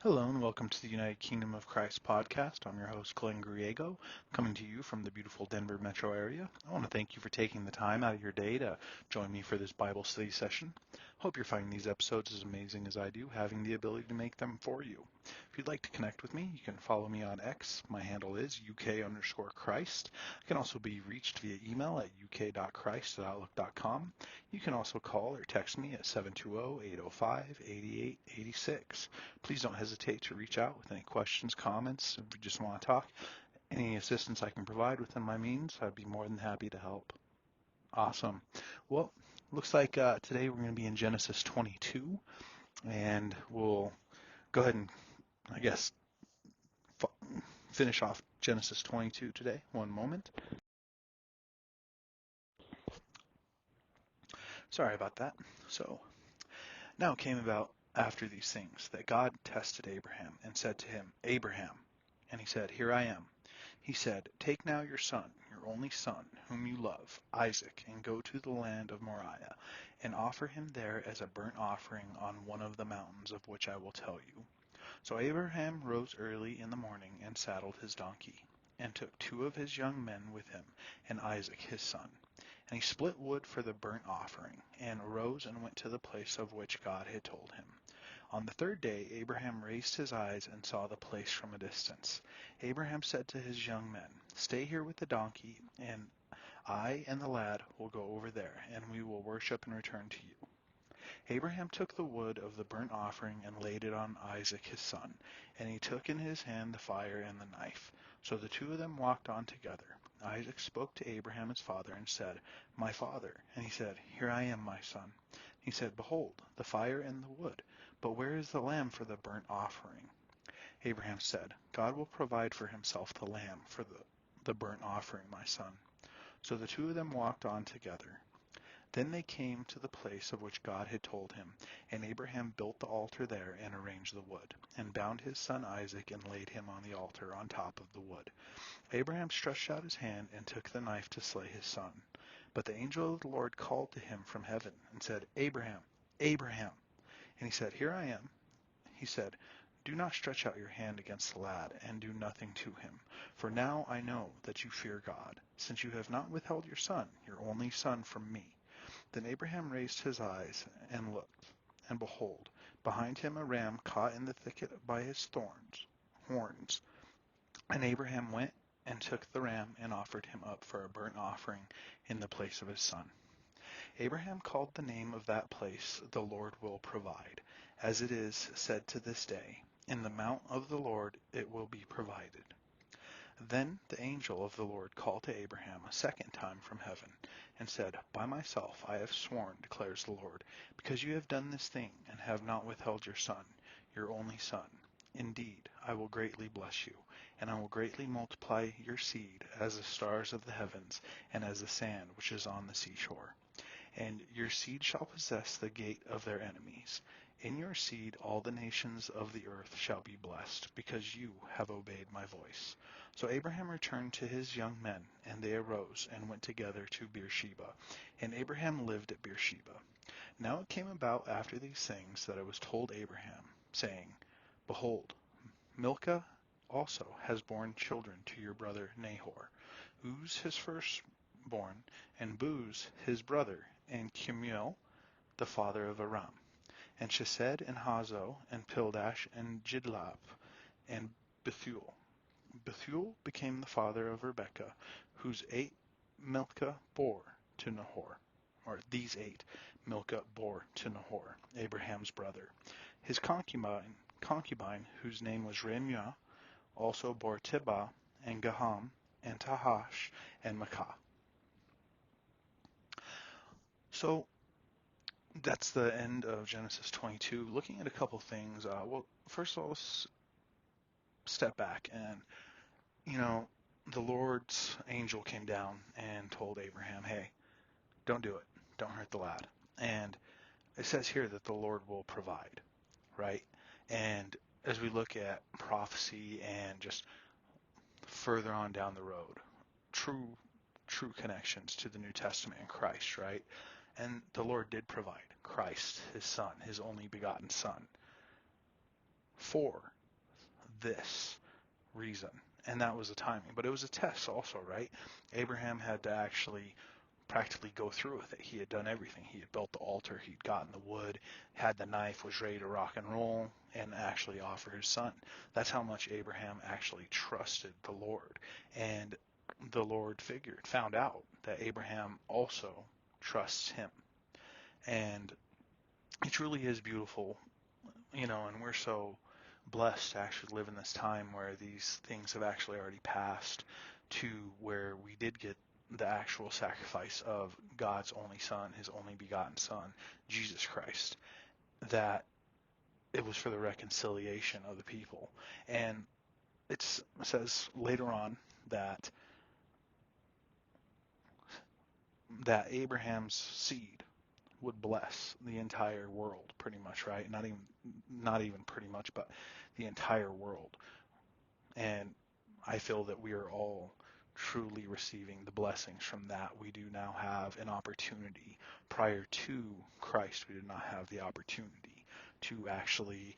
Hello and welcome to the United Kingdom of Christ podcast. I'm your host, Glenn Griego, coming to you from the beautiful Denver metro area. I want to thank you for taking the time out of your day to join me for this Bible study session. Hope you're finding these episodes as amazing as I do, having the ability to make them for you. If you'd like to connect with me, you can follow me on X. My handle is UK_Christ. I can also be reached via email at uk.christ@outlook.com. You can also call or text me at 720-805-8886. Please don't hesitate to reach out with any questions, comments, if you just want to talk. Any assistance I can provide within my means, I'd be more than happy to help. Awesome. Well, looks like today we're going to be in Genesis 22, and we'll go ahead and, I guess, finish off Genesis 22 today. One moment. Sorry about that. So, now it came about after these things that God tested Abraham and said to him, Abraham. And he said, Here I am. He said, Take now your son, your only son, whom you love, Isaac, and go to the land of Moriah, and offer him there as a burnt offering on one of the mountains of which I will tell you. So Abraham rose early in the morning and saddled his donkey, and took 2 of his young men with him, and Isaac his son. And he split wood for the burnt offering, and arose and went to the place of which God had told him. On the 3rd day Abraham raised his eyes and saw the place from a distance. Abraham said to his young men, Stay here with the donkey, and I and the lad will go over there, and we will worship and return to you. Abraham took the wood of the burnt offering and laid it on Isaac his son, and he took in his hand the fire and the knife. So the 2 of them walked on together. Isaac spoke to Abraham his father and said, My father. And he said, Here I am, my son. He said, Behold, the fire and the wood, but where is the lamb for the burnt offering? Abraham said, God will provide for himself the lamb for the burnt offering, my son. So the 2 of them walked on together. Then they came to the place of which God had told him, and Abraham built the altar there and arranged the wood, and bound his son Isaac and laid him on the altar on top of the wood. Abraham stretched out his hand and took the knife to slay his son. But the angel of the Lord called to him from heaven and said, Abraham, Abraham. And he said, Here I am. He said, Do not stretch out your hand against the lad, and do nothing to him. For now I know that you fear God, since you have not withheld your son, your only son, from me. Then Abraham raised his eyes and looked, and behold, behind him a ram caught in the thicket by his horns. And Abraham went and took the ram and offered him up for a burnt offering in the place of his son. Abraham called the name of that place, The Lord Will Provide, as it is said to this day, In the mount of the Lord it will be provided. Then the angel of the Lord called to Abraham a second time from heaven, and said, By myself I have sworn, declares the Lord, because you have done this thing, and have not withheld your son, your only son. Indeed, I will greatly bless you, and I will greatly multiply your seed as the stars of the heavens, and as the sand which is on the seashore. And your seed shall possess the gate of their enemies. In your seed all the nations of the earth shall be blessed, because you have obeyed my voice. So Abraham returned to his young men, and they arose and went together to Beersheba. And Abraham lived at Beersheba. Now it came about after these things that it was told Abraham, saying, Behold, Milcah also has borne children to your brother Nahor, Uz his firstborn, and Buz his brother, and Kemuel the father of Aram, and Chesed and Hazo, and Pildash, and Jidlaph, and Bethuel. Bethuel became the father of Rebekah, whose 8 Milcah bore to Nahor, or these 8 Milcah bore to Nahor, Abraham's brother. His concubine, whose name was Remuah, also bore Tibah, and Gaham, and Tahash, and Makkah. So that's the end of Genesis 22. Looking at a couple things. Well, first of all, let's step back and the Lord's angel came down and told Abraham, hey, don't do it. Don't hurt the lad. And it says here that the Lord will provide, right? And as we look at prophecy and just further on down the road, true connections to the New Testament and Christ, right? And the Lord did provide Christ, his son, his only begotten son, for this reason. And that was the timing. But it was a test also, right? Abraham had to actually practically go through with it. He had done everything. He had built the altar, he'd gotten the wood, had the knife, was ready to rock and roll, and actually offer his son. That's how much Abraham actually trusted the Lord. And the Lord found out that Abraham also trusts him. And it truly is beautiful, and we're so blessed to actually live in this time where these things have actually already passed to where we did get the actual sacrifice of God's only Son, his only begotten Son, Jesus Christ, that it was for the reconciliation of the people. And it says later on that Abraham's seed would bless the entire world, pretty much, right? Not even pretty much, but the entire world. And I feel that we are all truly receiving the blessings from that. We do now have an opportunity. Prior to Christ, we did not have the opportunity to actually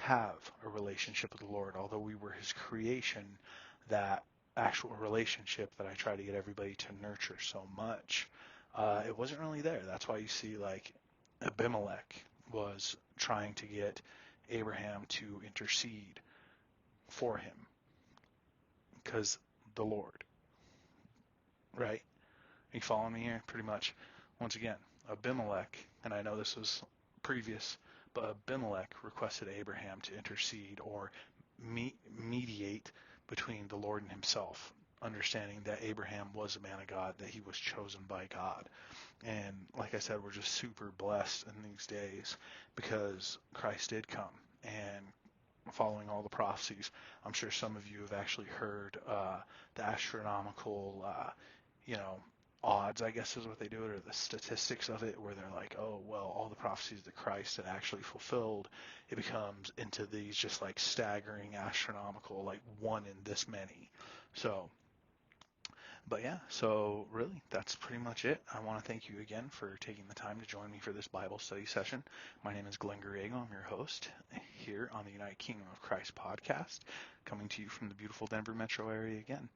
have a relationship with the Lord. Although we were his creation, that actual relationship that I try to get everybody to nurture so much, it wasn't really there. That's why you see like Abimelech was trying to get Abraham to intercede for him because the Lord, right? Are you following me here? Pretty much. Once again, Abimelech, and I know this was previous, but Abimelech requested Abraham to intercede or mediate between the Lord and himself, understanding that Abraham was a man of God, that he was chosen by God. And like I said, we're just super blessed in these days because Christ did come. And following all the prophecies, I'm sure some of you have actually heard the astronomical, odds, I guess is what they do it, or the statistics of it, where they're like, oh, well, all the prophecies that Christ had actually fulfilled, it becomes into these just like staggering astronomical, like one in this many. But yeah, so really, that's pretty much it. I want to thank you again for taking the time to join me for this Bible study session. My name is Glenn Griego. I'm your host here on the United Kingdom of Christ podcast, coming to you from the beautiful Denver metro area again.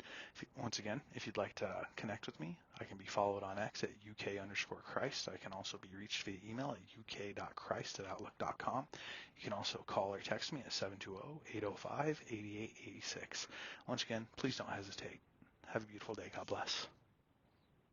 Once again, if you'd like to connect with me, I can be followed on X at UK_Christ. I can also be reached via email at uk.christ@outlook.com. You can also call or text me at 720-805-8886. Once again, please don't hesitate. Have a beautiful day. God bless.